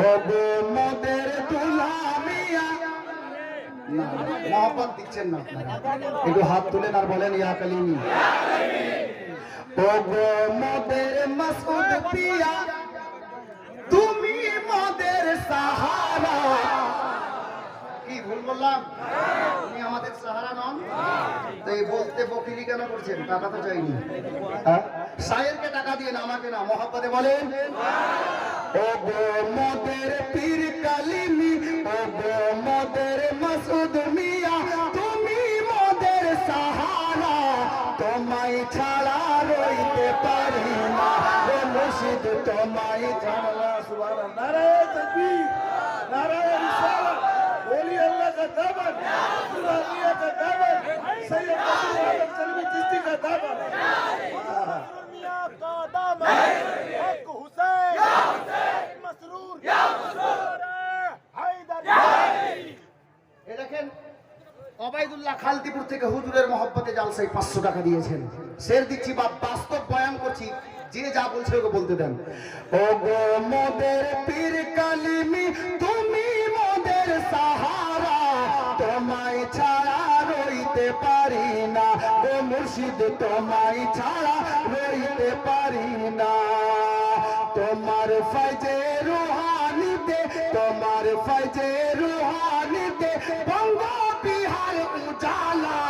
ও গো মোদের দুলামিয়া না মহব্বত দিচ্ছেন না একটু হাত তুলেন আর বলেন ইয়া কালিমি ও গো মোদের মাসউদ পিয়া তুমি মোদের সাহারা কি ভুল বললাম তুমি আমাদের সাহারা নন তো এই বলতে বকিলি কেন করছেন টাকা তো চাইনি শায়েরকে টাকা দিয়ে না আমাকে না মহব্বতে বলেন ও গো মোদের পীর কালিমি ও গো মোদের মাসউদ মিয়া তুমি মোদের সাহারা তোমায় ছাড়া রইতে পারি না ও মুর্শিদ তোমায় ছাড়া সুবহানাল্লাহ নারে তাকবীর নারে রিসালাত ওলি আল্লাহ का दामन दुनिया का दामन सैयद अब्दुल आलम चलवी चिश्ती का दामन दुनिया का दामन हक हुसैन या हुसैन मसरूर या मसरूर হায়দার এই দেখেন ওবাইদুল্লাহ খালদিপুর থেকে হুজুরের মহব্বতে জালসায় 500 টাকা দিয়েছেন শের দিচ্ছি বা বাস্তব বয়ান করছি যে যা বলছে ওকে বলতে দেন ও গো মোদের পীর কালিমি তুমি মোদের সাহারা তোমায় ছাড়া রইতে পারি না গো মুর্শিদ তোমায় ছাড়া রইতে পারি না তোমার ফয়জে রুহানিতে তোমার ফয়জে রুহানিতে বঙ্গ বিহার উজালা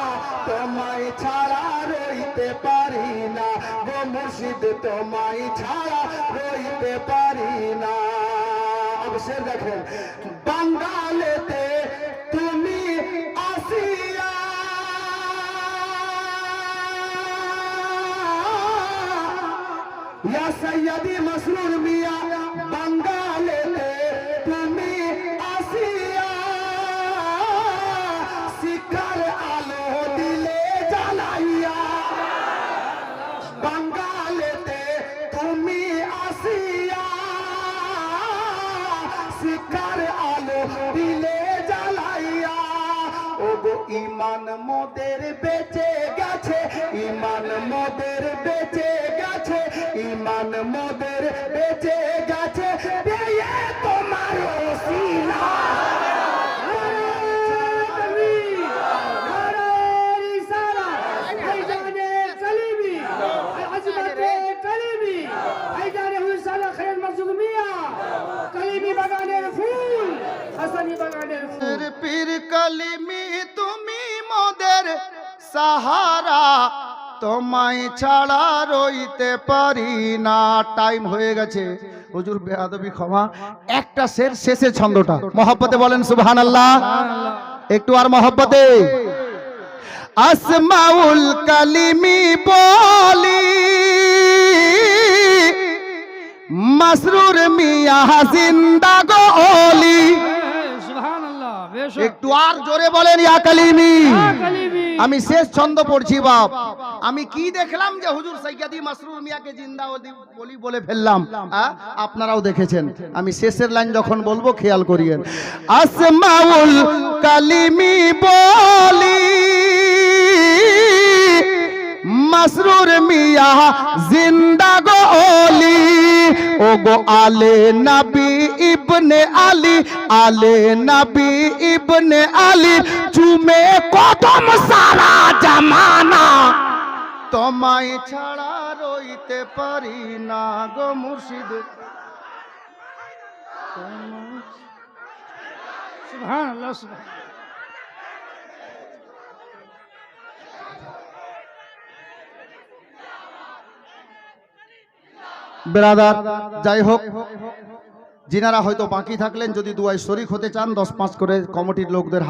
তোমায় ছাড়া রইতে পারি না গো মুর্শিদ তোমায় ছাড়া রইতে পারি না অবশ্যই দেখেন বাঙ্গালেতে তুমি আসিয়া ইয়া সৈয়দি মসরুর মিয়া বাঙ্গালেতে তুমি আসিয়া শিখার আলো দিলে জ্বালাইয়া বাঙ্গালেতে তুমি আসিয়া শিখার আলো দিলে জ্বালাইয়া ও গো ঈমান মোদের বেঁচে গেছে ঈমান মোদের বেঁচে গেছে ঈমান মোদের বেঁচে গেছে দিয়ে তোমার ওসিলা পীর কালিমি তুমি মোদের সাহারা তোমায় ছাড়া রইতে পারি না টাইম হয়ে গেছে হুজুর বেয়াদবি ক্ষমা একটা শের শেষের ছন্দটা মহব্বতে বলেন সুবহানাল্লাহ একটু আর মহব্বতে আসমাউল কালিমি বলি মসরুর মিয়া জিন্দা গো ওলি সুবহানাল্লাহ একটু আর জোরে বলেন ইয়া কালিমি আমি শেষ ছন্দ পড়ছি বাপ আমি কি দেখলাম যে হুজুর সৈয়দি মসরুর মিয়াকে জিন্দা ওলি বলে ফেললাম আপনারাও দেখেছেন আমি শেষের লাইন যখন বলবো খেয়াল করিয়েন আসমাউল কালিমি বলি মসরুর মিয়া জিন্দা গো ওলি ও গো আলে নবী ইবনে আলী আলে নবী ইবনে আলী চুমে কদম সারা জামানা তোমায় ছাড়া রইতে পারি না গো মুর্শিদ সুবহানাল্লাহ সুবহানাল্লাহ ব্রাদার যাই হোক যিনারা হয়তো বাকি থাকলেন যদি দুয়ায় শরীক হতে চান 10-5 করে কমিটির লোকদের